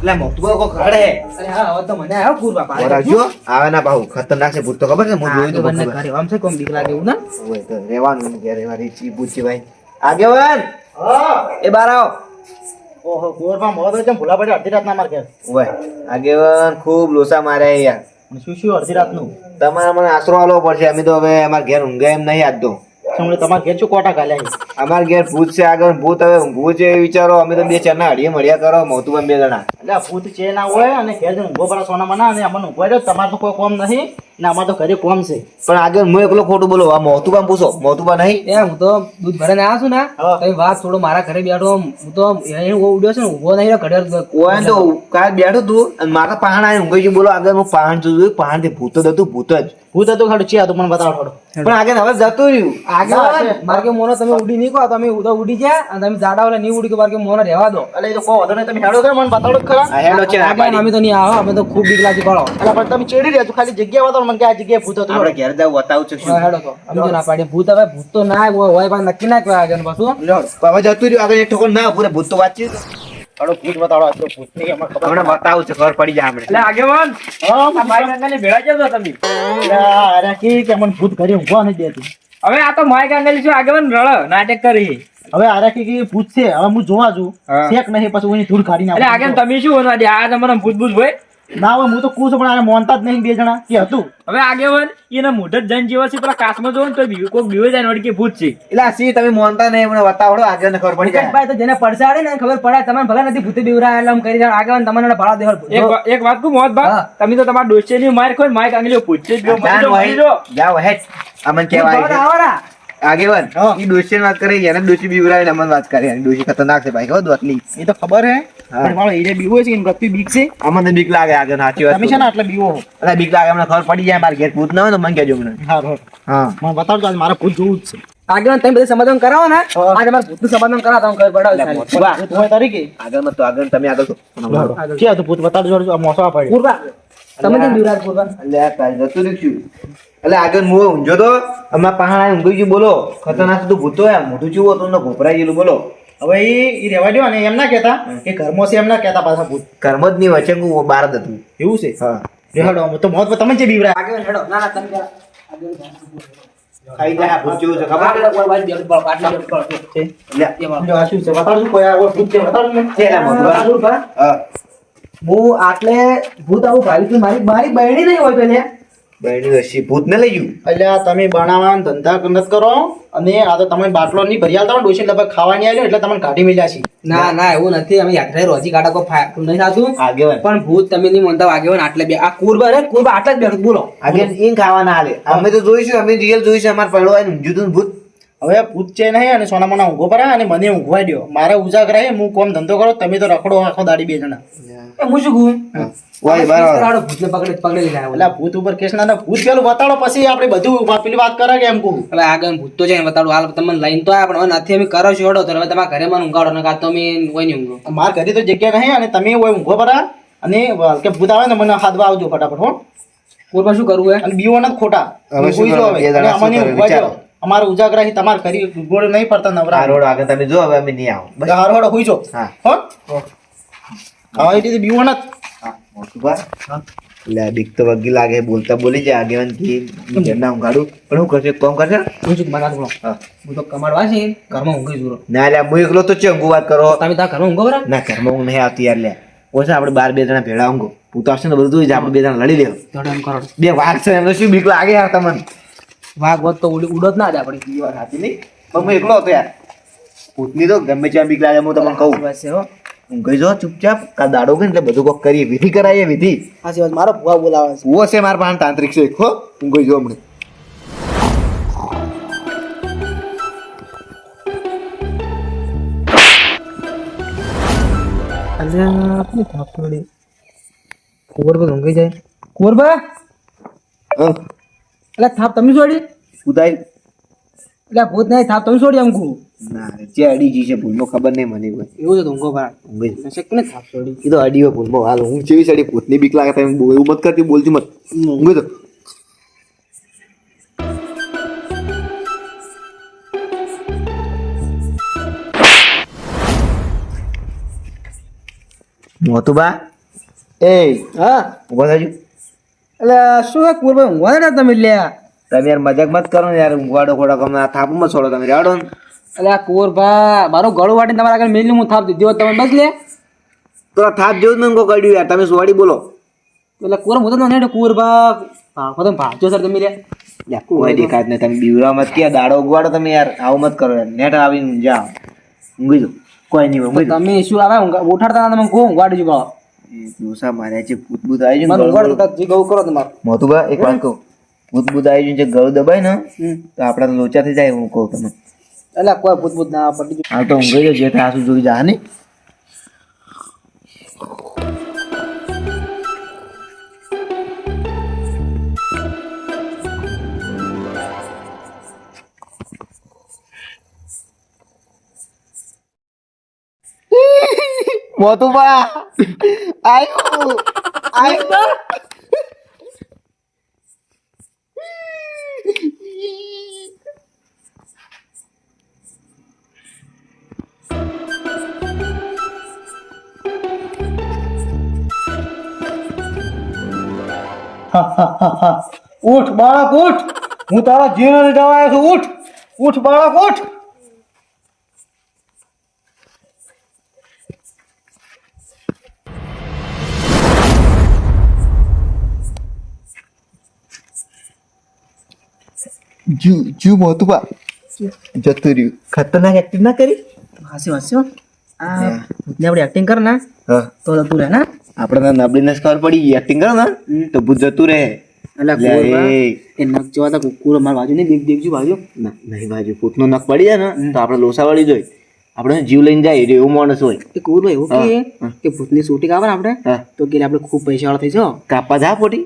લે મોટું કો ખડે અરે હા હવે તો મને આવ્યો પૂરવા પાડે રાખજો આવે ના બાહુ ખતરનાક છે ભૂત તો ખબર છે હું જોયું તો મને ઘરે આમ છે કોમ બીક લાગે એવું ના ઓય તો રેવાનું ને ઘરે મારી ચી પૂછી ભાઈ આગેવાન હા એ બાર આવો ઓહો ગોરમાં મોડો છે ભૂલા પડે અડધી રાત ના માર ઘેર ઓય આગેવાન ખૂબ લોસા માર્યા યાર શું અડધી રાત નું તમારે મને આશરો આલવો પડશે અમે તો હવે અમાર ઘેર ઊંઘે એમ નહીં આજ તો હમણાં તમારા ઘેર શું કોટા ગાલ્યા અમાર ઘેર ભૂત છે આગળ ભૂત હવે ઊંઘવું છે એ વિચારો અમે તો બે ચારના હડીએ મળ્યા કરો મોતું બે જણા એટલે ભૂત છે ના હોય અને ઘેર જઈને ઊંઘો પડા સોના મના અને અમને ઊંઘવા દો તમારે તો કોઈ કોમ નહીં ને અમારે તો ઘરે કોમ છે પણ આગળ હું એકલો ખોટું બોલો આ મોતુબા પૂછો મોતુબા નહીં એ હું તો દૂધ ભરાને આવ્યો છું ને તમે વાત થોડો મારા ઘરે બેઠો હું તો ઉડ્યો છે ને ઉભો નહીં ઘડે કોઈ તો કાલ બેઠું તું અને મારા પહાણ આવીને ઊંઘી ગયું બોલો આગળ હું પહાણ જોયું પહાણ થી ભૂત જ હતું ભૂત જ ભૂત હતું ખાડું છે હતું મને બતાવો થોડો પણ આગળ હવે જતું રહ્યું આગળ મારે કે મોનો તમે ઉડી નહીં કહો તમે ઉડો ઉડી ગયા અને તમે જાડા વાળા નહીં ઉડી કે મારે કે મોનો રહેવા દો એટલે એ તો કોઈ વધુ નહીં તમે હેડો કરો મને બતાવો ખરા આ હેડો છે આગળ અમે તો નહીં આવો અમે તો ખૂબ બીક લાગી પડો એટલે પણ તમે ચેડી રહ્યા છો ખાલી જગ્યા બતાવો મને કે આ જગ્યાએ ભૂત હતું આપણે ઘેર જાવ બતાવું છું શું હેડો તો અમે તો ના પાડીએ ભૂત હવે ભૂત તો ના હોય પણ નક્કી ના કહેવાય આગળ પાછું હવે જતું રહ્યું આગળ એક ઠોકર ના પૂરે ભૂત તો વાંચ્યું હાડો ભૂત બતાવો આ તો ભૂત નહીં અમારે ખબર હમણાં બતાવું છે ખબર પડી જાય આપણે એટલે આગેવાન હા આ ભાઈ ગંગાની ભેળા જજો તમે અરે કે મને ભૂત ઘરે ઊંઘવા નથી દેતી હવે આ તો માય ગંગાલી શું આગેવાન રળ નાટક કરી હવે આરે કે ભૂત છે હવે હું જોવા છું હા. શેક નહીં પછી હું ધૂળ કાઢી એટલે આગળ નાખું તમે શું બનવા દે આ તમારા ભૂત ભૂત હોય ના હોય હું તો કું છું પણ આને મોનતા જ નહીં બે જણા કે હતું હવે આગેવાન એના મોઢ જ જન જેવા છે પેલા કાચમાં જોવો ને તો બીજું કોઈ બીવે જાય ને વળી કે ભૂત છે એટલે આ સી તમે માનતા નહીં મને બતાવડો આગળ ને ખબર પડી જાય ભાઈ તો જેને પડસાડે ને ખબર પડે તમને ભલા નથી ભૂતે બીવરા એટલે આમ કરી જાય આગેવાન તમને ભાડા દેવા એક વાત કહું મોત હા. તમે તો તમારા ડોસેની માર ખોઈ માઈક આંગલીઓ પૂછશે જ જાઓ હેડ અમન કેવાય છે આગેવાન ઈ ડોશી વાત કરે એને ડોશી બીવરાવીને અમન વાત કરે અને ડોશી ખતરનાક છે ભાઈ ખબર દોતલી એ તો ખબર હે હા. પણ મારો હીરે બીવો છે કે ગપ્પી બીક છે અમને બીક લાગે આગળ સાચી વાત તમે છે ને આટલે બીવો હો અરે બીક લાગે અમને ખબર પડી જાય મારે ઘેર ભૂત ના હોય તો મને કહેજો મને હા હા હા મને બતાવજો આજ મારે ભૂત જોવું જ છે આગેવાન તમે બધું સમાધાન કરાવો ને હા. આજે અમારે ભૂતનું સમાધાન કરાવો તમે ખબર પડે વાહ. ભૂત હોય તરીકે આગળ તો આગળ તમે આગળ તો કે હતું ભૂત બતાવજો મોસવા પડે પૂર્વા તમે કેમ બીવરા પૂર્વા એટલે આ તારી જતું રહ્યું એટલે આગળ હું ઊંઝો તો અમારા પહાણ ઊંઘી ગયું બોલો ખતરનાક તો ભૂતો યાર મોઢું ચૂવો તો ગોપરાઈ ગયેલું બોલો હવે એ રહેવા દો ને એમ ના કહેતા કે ઘરમાં છે એમ ના કહેતા પાછા ભૂત કર્મ જ નહીં વચ્ચે હું બાર જ હતું એવું છે હા રેહાડો તો મોત તમે જે બીવરા આગેવાન હેડો ના ના તમે ખાઈ જાય આ ભૂત જેવું છે ખબર આગળ કોઈ વાત બેઠ બળ આટલી બેઠ બળ છે લે જો આ શું છે બતાવજો કોઈ આ ભૂત છે બતાવજો મને. છે ને મોઢું? હા હું આટલે ભૂત આવું ભાઈ મારી મારી બહેણી નહીં હોય તો લે બહેણી હસી ભૂત ને લઈ ગયું એટલે આ તમે બનાવવાનો ધંધા નથી કરો અને આ તો તમે બાટલો નહીં ભરી આલતા ડોસી લગભગ ખાવા નહીં આવ્યો એટલે તમને કાઢી મેલ્યા છે ના ના એવું નથી અમે યાત્રા રોજી કાઢા કોઈ ફાયર નહીં થતું આગેવાન પણ ભૂત તમે નહીં માનતા આગેવાન આટલે બે આ કુરબા રે કુરબા આટલે જ બેઠું બોલો આગળ ઈન ખાવા ના હાલે અમે તો જોઈશું અમે રિયલ જોઈશું અમારે પડો હોય ઊંઝું તું ભૂત હવે ભૂત છે નહીં અને સોના મને ઊંઘો પરા અને મને ઊંઘવા દો મારે ઉજાગર રહે હું કોમ ધંધો કરો તમે તો રખડો આખો દાડી બે જણા એ હું શું કહું વાય બરાબર ભૂતને પકડી પકડી લીધા એટલે આ ભૂત ઉપર કેસ ના ભૂત પેલું બતાડો પછી આપણે બધું પેલી વાત કરે કે એમ કહું હવે આગળ ભૂત તો છે ને બતાડું હાલ તમને લઈને તો આયા પણ હવે નથી અમે કરો છો તો હવે તમારા ઘરે મને ઊંઘાડો ને કાં તો અમે કોઈ નહીં ઊંઘો મારા ઘરે તો જગ્યા નહીં અને તમે હોય ઊંઘો પરા અને કે ભૂત આવે ને મને હાથવા આવજો ફટાફટ હો કુરબા શું કરવું હે અને બીવો નથી ખોટા હવે શું ઊંઘી જાઓ કરવાનું? હવે. બે જણા અને શું અમને કરે? ઊંઘવા વિચારો. દો. અમારે ઉજાગરા થી તમારે ઘરે ગોળ નહીં પડતા આ નવરા રોડ આગળ તમે જો હવે અમે નહીં આવો બસ હારો હારો હુઈ જો હા હો હવે એ રીતે બીવો નથી હા મોટું બા એટલે આ બીક તો વગી લાગે બોલતા બોલી જાય આગેવાન થી ઘરના ઊંઘાડું પણ હું કરશે કોમ કરશે હું શું મારા બોલો હા હું તો કમાડવા છે ઘરમાં ઊંઘી જુરો ના લે હું એકલો તો છે ઊંઘું વાત કરો તમે તારા ઘરમાં ઊંઘો બરા ના ઘરમાં ઊંઘ નહીં આવતી યાર લે ઓછા આપણે બાર બે જણા ભેળા ઊંઘો પૂતો આવશે ને બધું જ આપણે બે જણા લડી લેવું જોડે એમ કરો બે વાર છે એમને શું બીક લાગે યાર તમને વાઘ હોત તો ઉડો જ ના જ આપણી એ વાત સાચી નહીં પણ હું એકલો હતો યાર ભૂતની તો ગમે ત્યાં બીક લાગે હું તમને કહું બસ છે હો ઊંઘી જો ચૂપચાપ કા દાડો ગઈ એટલે બધું કોક કરીએ વિધિ કરાવીએ વિધિ સાચી વાત મારો ભુવા બોલાવે છે કુવો છે મારા પાસે તાંત્રિક છે એક હો ઊંઘી જો હમણાં કુરબા ઊંઘી જાય કુરબા હા એટલે થાપ તમે છોડી ઉદાય એટલે ભૂત નહીં થાપ તમે છોડી અમકું ના જે અડી જી છે ભૂલમાં ખબર નહીં મને કોઈ એવું છે ઊંઘો બરા ઊંઘી જ. નશક ને થાપ છોડી એ તો અડીઓ ભૂલમાં હાલ હું ચેવી સડી ભૂતની બીક લાગે તમે એવું મત કરતી બોલતી મત ઊંઘી તો મોતુબા એ હા ઉભા થાજો. એટલે શું હે કુરભાઈ ઊંઘવા દે તમે લ્યા. તમે યાર મજાક મત કરો ને યાર, ઊંઘવાડો ખોડા કમ થાપમાં છોડો તમે રેડો ને. એટલે આ કુરભા મારું ગળું વાટીને તમારા આગળ મેલ્યું હું થાપ દીધો તમે બસ લે. તો આ થાપ જેવું જ મને કોઈ કાઢ્યું યાર, તમે સોડી બોલો. એટલે કુર હું તો નહીં કુરભા તમે ભાજો સર તમે લે. કોઈ દેખાત નહીં, તમે બીવરા મત કે દાડો ઉગવાડો તમે યાર, આવું મત કરો યાર. નેટ આવીને ઊંઝા ઊંઘી જાઓ. કોઈ નહીં ઊંઘી જાઓ. તમે શું આવે ઉઠાડતા તમે કહો ઊંઘવાડી જુઓ. ડોસા માર્યા છે, ભૂત ભૂત આવી મને જાય ઊંઘવાડતા જે ગૌ કરો તમારે. મોતુબા એક વાત કહું, ભૂત ભૂત આવી જાય ગળું દબાય ને તો આપડા લોચા થઈ જાય. હું કહું તમે એટલે કોઈ ભૂત ના પડી હાલ તો ઊંઘી જાઓ, જે થાય આસુ જોઈ જા ને. મોતુબા આયુ આયુ ઉઠ બાળક ઉઠ, હું તારા જીવન જવા આવ્યો છું. ઉઠ ઉઠ બાળક ઉઠ. જુ મોતુબા જતું રહ્યું. ખતરનાક એક્ટિંગ ના કરી. હાસી હાસ્યો આ ભૂતની આપણે એક્ટિંગ કર ના હા તો જતું રહે ના. આપડે નબળી ને ખબર પડી ગઈ, એક્ટિંગ કરો ને તો ભૂત જતું રહે. એટલે કુરભા એ નખ જોવા તા કુકુર માર બાજુ નહીં દેખજો બાજુ નહીં બાજુ ભૂતનો નખ પડી જાય ને તો આપણે લોસા વાળી જોઈ, આપણે જીવ લઈને જાય એવું માણસ હોય. એ કુરભાઈ એવું કે ભૂતની શૂટિંગ આવે ને આપણે હા તો કે આપણે ખૂબ પૈસા વાળા થઈ જાઓ. કાપા જા પોટી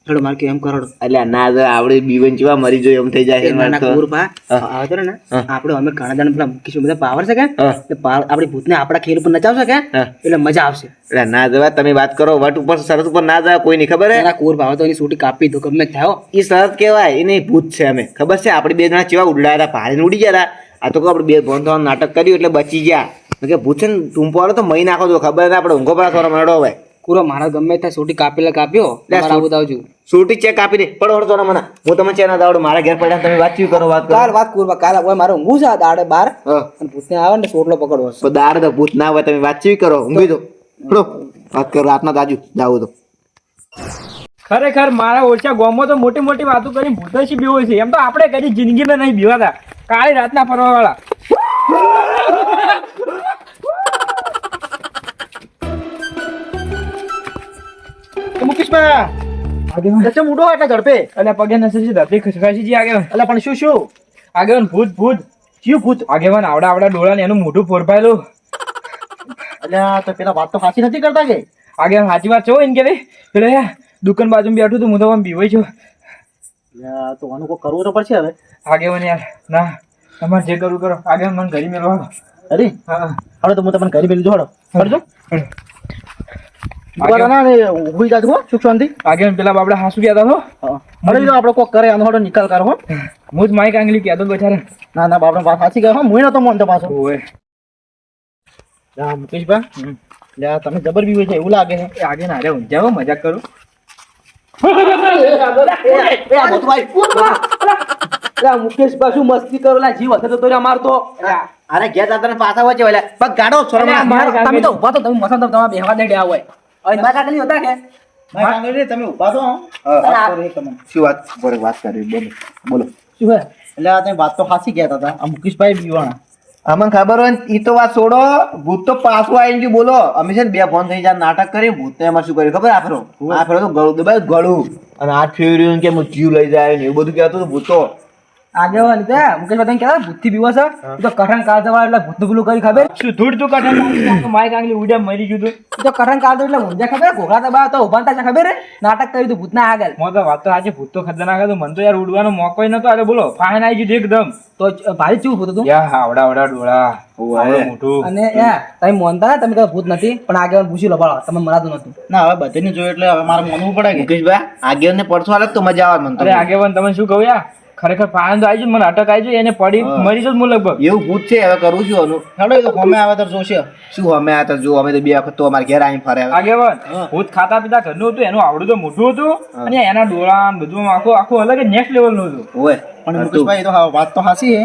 થોડો માર કે એમ કરો એટલે ના આવડે બીવન જેવા મરી જોઈ એમ થઈ જાય. નાના કુરભા આવે તો ને આપણે અમે ઘણા જણ પેલા મુકેશ બધા પાવર છે કે એટલે આપણી ભૂતને આપણા ખેલ ઉપર નચાવશે કે એટલે મજા આવશે. એટલે ના જવા, તમે વાત કરો વટ ઉપર શરત ઉપર ના જાય કોઈ નહીં ખબર હે. એના કુરભા આવે તો એની શૂટિંગ કાપી દો ગમે થયો. એ શરત કહેવાય, એ નહીં ભૂત છે. અમે ખબર છે આપણે બે જણા ચેવા ઉડાયા હતા, ભાડીને ઉડી ગયા હતા. આ તો આપણે બે ભણ થવાનું નાટક કર્યું એટલે બચી ગયા. કે ભૂત છે ને ટૂંપો વાળો તો મહી નાખો તો ખબર ને આપણે ઊંઘો પડા થોડા મળો હોય. કુરો મારા ગમે ત્યાં શૂટિંગ કાપ્યો આવું આવજો સુટી ચેક આપી દે પડો હડતો ને મને, હું તમને ચેના દાવડો મારા ઘેર પડ્યા તમે વાતચીત કરો. વાત કરો કાલ વાત કુરભા કાલ હોય મારે ઊંઘું છે દાડે બાર અને ભૂતને આવે ને સોટલો પકડવો છે. તો દાડ તો ભૂત ના હોય, તમે વાતચીત કરો. ઊંઘી દો પડો વાત કરો રાતના તાજુ જાવું તો. ખરેખર મારા ઓછા ગામમાં તો મોટી મોટી વાતો કરી ભૂત બીવો છે. એમ તો આપણે કદી જિંદગીમાં નહીં બીવાતા, કાળી રાતના ફરવા વાળા. મુકેશભાઈ મોટો એટલે ઝડપે એટલે પગે નથી ધરતી ખસખસી આગળ એટલે પણ શું શું આગળ ભૂત ભૂત કયું ભૂત? આગેવાન આવડા ડોળા ને એનું મોઢું ફોરપાયેલું. એટલે તો પેલા વાત તો સાચી નથી કરતા કે આગેવાન સાચી વાત છે એને કે પેલા દુકાન બાજુ બેઠું તું, હું તો આમ બીવાઈ છું. તો આનું કોઈ કરવું તો પડશે હવે. આગેવાન યાર ના તમારે જે કરવું કરો. આગેવાન મને ઘરે મેળવા. અરે હા હવે તો હું તમને કરી પેલું જોડો કરજો. સુખ શાંતિ. આગેવાન પેલા બાપડા હાસુ ગયા હતા. અરે આપડે કોક કરે આનો નિકાલ કરો. હું જ માઈક આંગલી કહેતો બેચારા. ના ના બાપડા વાત સાચી કહે. હું નતો મોનતો પાછો. મુકેશભાઈ તમે જબર બી હોય છે એવું લાગે છે. આગે ના રે ઊંઝાઓ મજાક કરું. મુકેશભાઈ શું મસ્તી કરો જીવ હતો તો મારતો. અરે ઘેર દાદા પાછા હોય છે પગ ગાડો છોડો. તમે તો ઉભા તો તમે મસાલ તો તમારા બેહવા દે ગયા હોય. હવે મારા કાકલી હતા કે તમે ઉભા તો શું વાત બોલો વાત કરી બોલો બોલો શું હે એટલે આ તમે વાત તો સાચી કહેતા હતા. આ મુકેશભાઈ બીવાણા અમને ખબર હોય ઈ તો વાત છોડો. ભૂત તો પાછું આવીને ગયું બોલો. અમે છે ને બે ફોન થઈ જાય નાટક કરી. ભૂત ને એમાં શું કર્યું ખબર? આ ફેરો તો ગળું દબાય ગળું અને હાથ ફેર્યું કે હું જીવ લઈ જાય ને એવું બધું કહેતું હતું ભૂત તો. આગેવાન હતા મુકેશભાઈ તમે કહેતા ભૂતથી બીવો છે તો કઠણ કાઢ દેવા એટલે ભૂતનું પેલું કરી ખબર શું ધૂળ તું કઠણ માઈક આંગલી ઉડ્યા મરી ગયું તું તો કઠણ કાઢ એટલે ઊંઝા ખબર ઘોઘા દબા તો ઉભા હતા ખબર નાટક કર્યું તું ભૂતના આગળ મો તો વાત તો આજે ભૂત તો ખતરનાક હતું. મને તો યાર ઉડવાનો મોકો નતો આલે બોલો ફાઈન આવી ગયું એકદમ તો ભારી ચૂપ હતું તું યા આવડા ડોળા મોટું અને યા તમે મોનતા તમે કહો ભૂત નથી પણ આગેવાન પૂછી લો બાળા તમે મરાતું નતું ના હવે બધાને જોયું એટલે હવે મારે માનવું પડે કે મુકેશભાઈ આગેવાન ને પડછો હાલત તો મજા આવે મને. અરે આગેવાન તમે શું કહું યાર ખરેખર પાન તો આવી મને અટક આવી એને પડી મરી જ હું લગભગ એવું ભૂત છે હવે કરું છું આનું હેડો એ તો હોમે આવે તો જોશે શું અમે આ તો જો અમે તો બે વખત તો અમારે ઘેર આવીને ફરે હવે. આગેવાન ભૂત ખાતા પીતા ઘરનું હતું એનું આવડું તો મોટું હતું અને એના ડોળા ને બધું આખું આખું અલગ નેક્સ્ટ લેવલ નું હતું. ઓય પણ મુકેશભાઈ એ તો વાત તો સાચી છે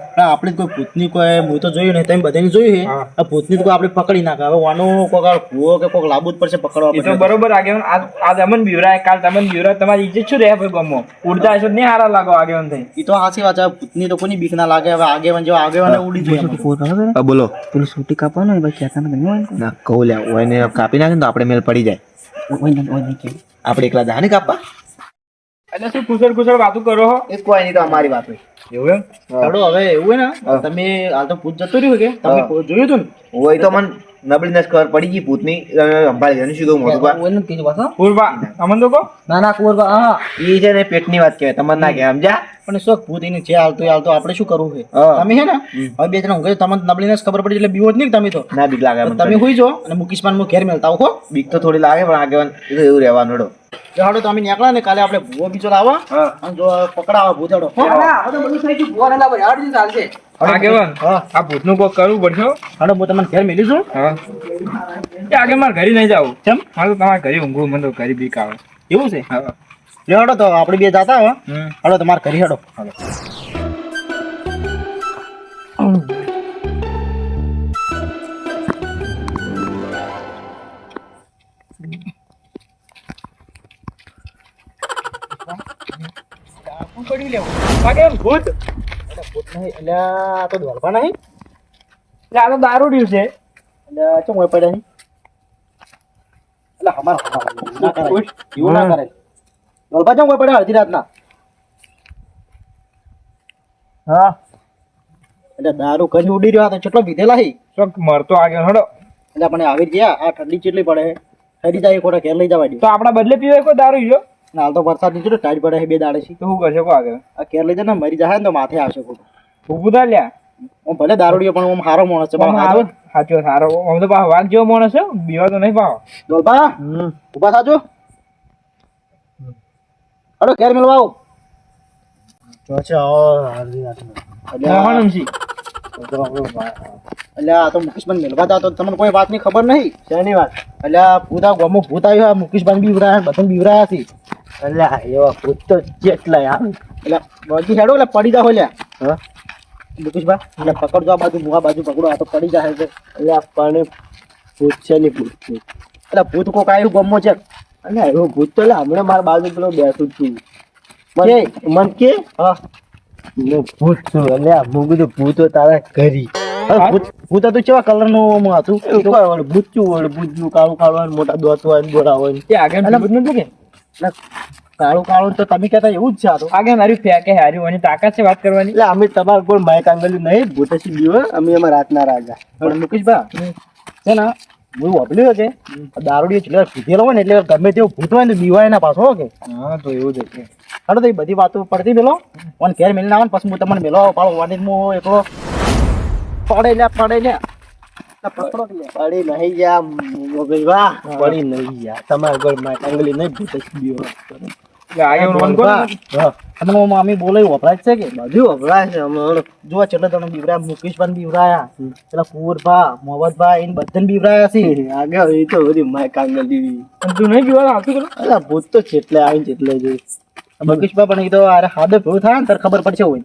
પણ આપણે કોઈ ભૂતની કોઈ હું તો જોયું નહીં તમે બધાની જોયું છે આ ભૂતની તો કોઈ આપણે પકડી નાખે હવે વાનું કોક ભૂવો કે કોક લાંબુ જ પડશે પકડવા એ તો પડશે બરોબર આગેવાન આજ અમન બીવરાય કાલ તમને બીવરાય તમારી ઇજ્જત શું રહે ભાઈ ગમો ઉડતા હશો નહીં હારા લાગો આગેવાન થઈ. એ તો સાચી વાત છે ભૂતની તો કોની બીક ના લાગે હવે આગેવાન જેવા આગેવાને ઉડી જોઈએ હા, બોલો પેલું છૂટી કાપવાનું ભાઈ કહેતા નથી ના કહું લે ઓયને કાપી નાખે ને તો આપણે મેલ પડી જાય આપણે એકલા જા ને કાપવા એટલે શું કુશળ કુશળ વાતું કરો હો એ કોઈ નહીં તો અમારી વાત હોય એવું એમ હેડો હવે એવું હોય ને તમે હાલ તો ભૂત જતું રહ્યું કે તમે જોયું હતું ને હોય તો મને નબળી નસ ખબર પડી ગઈ ભૂતની સંભાળી લેવાનું શું કહું મોટું બા પૂર્વા અમન તો કહો ના ના કુંવર હા એ છે ને પેટની વાત કહેવાય તમને ના કહેવાય સમજ્યા પણ શું ભૂત એની જે હાલતો આપણે શું કરવું છે હા. તમે છે ને હવે બે જણા ઊંઘે તમને નબળીને ખબર પડી એટલે બીવો જ નહીં કે તમે તો ના બીક લાગે મને. તમે હોઈ જો અને મુકેશ પાન ઘેર મેળતા આવો બીક તો થોડી લાગે પણ આગેવાન એ તો એવું રહેવાનું હેડો. હાડો તમે નીકળ્યા ને કાલે આપણે ભૂવો બીજો લાવો અને જો પકડાવો ભૂત આગેવાન હા આ ભૂતનું કોઈ કરવું પડશે હો. હાડો હું તમને ઘેર મેલી છું હા એ આગે મારે ઘરે નહીં જાવું કેમ મારે તો તમારે ઘરે ઊંઘવું મને તો ઘરે બીક આવે એવું છે હા લે હાડો તો આપણે બે જાતા હો હમ હાડો તમારે ઘરે હાડો આગેવાન ભૂત ભૂત નહીં એટલે આ તો ધોલપા નહીં એટલે આ તો દારૂડિયું છે એટલે ચમ હોય પડે નહીં એટલે અમાર ના કરાય એવું ના કરાય ધોલપા ચમ હોય પડે અડધી રાતના હા એટલે દારૂ કરી ઉડી રહ્યો તો કેટલો પીધેલા હી શું મરતો આગેવાન હડો એટલે આપણે આવી ગયા આ ઠંડી કેટલી પડે ઠરી જાય ખોટા ઘેર લઈ જવા દે તો આપણા બદલે પીવાય કોઈ દારૂ જો હાલ તો વરસાદ ની કેટલો ટાઈટ પડે છે બે દાડે છે તો શું કરશે કો આગળ આ ઘેર લઈ જાય ને મરી જાય ને તો માથે આવશે ખોટું ઊભું થા લ્યા હું ભલે દારૂડિયો પણ હું સારો માણસ છે પણ હારો સાચો સારો આમ તો પાછો વાઘ જેવો માણસ છે બીવા તો નહીં પાવો ડોલપા ઉભા થાજો હડો ઘેર મેળવા આવો એટલે આ તો મુકેશભાઈ મેળવા જાતો તમને કોઈ વાતની ખબર નહીં શેની વાત એટલે આ ભૂત આ ગામમાં ભૂત આવ્યું આ મુકેશભાઈ બીવરાયા બધા બીવરાયા છે એટલે એવા ભૂત તો જેટલા એટલે બાકી હેડો એટલે પડી જાવ લ્યા મુકેશભાઈ એટલે પકડજો આ બાજુ મુવા બાજુ પકડો આ તો પડી જાય છે એટલે આપણને ભૂત છે નહીં ભૂત છે એટલે ભૂત કોક આવ્યું ગામમાં છે અને એવું ભૂત તો એટલે હમણાં મારા બાજુ પેલો બેઠું છું મન કે હા ભૂત છું એટલે હું કીધું ભૂત તારા ઘરી ભૂત હતું કેવા કલર નું હતું ભૂત છું ભૂત નું કાળું કાળું મોટા દોત હોય ગોળા હોય એ આગળ ભૂત નથી કે કાળું કાળું તો તમે કહેતા એવું જ છે આ તો આગળ હાર્યું ફેંકે હાર્યું એની તાકાત છે વાત કરવાની એટલે અમે તમારા કોઈ માઇક આંગલ્યું નહીં ભૂતસી બીવો અમે એમાં રાતના રાજા પણ મુકેશભાઈ છે ને હું વાપર્યું છે દારૂડી એટલે પીધેલો હોય ને એટલે ગમે તેવું ભૂત હોય ને બીવાય ના પાછો કે હા તો એવું જ છે હાલો તો એ બધી વાતો પડતી મેલો મને ઘેર મેળીને આવે ને પછી હું તમને મેલો પાડો વાડી હું એકલો પડે લે પડી નહીં જા વાહ પડી નહીં જા તમારા ઘર માં આંગળી નહીં ભૂતસી બીવો એટલે આગળ મન કોણ અને મામી બોલે વપરાય છે કે બધું વપરાય છે જો કેટલા તમે બીવરાયા મુકેશભાઈ બીવરાયા પેલા કુંવરભા મોહમ્મદભાઈ એને બધાને બીવરાયા છે આગળ એ તો બધી માય કાંગલ દીવી તું નહીં પીવા આવતું પેલો અલા ભૂત તો જેટલે આવી જેટલે જોઈ મુકેશભાઈ પણ એ તો અરે હાદે ભેળું થાય ને તારે ખબર પડશે હોય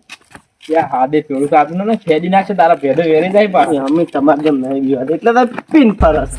ત્યાં હાથે પેલું સાધન ને ખેડી નાખશે તારા ભેદો વેરી જાય પાછું અમે તમારે જેમ નહીં બીવા એટલે તારે પીન ફરસ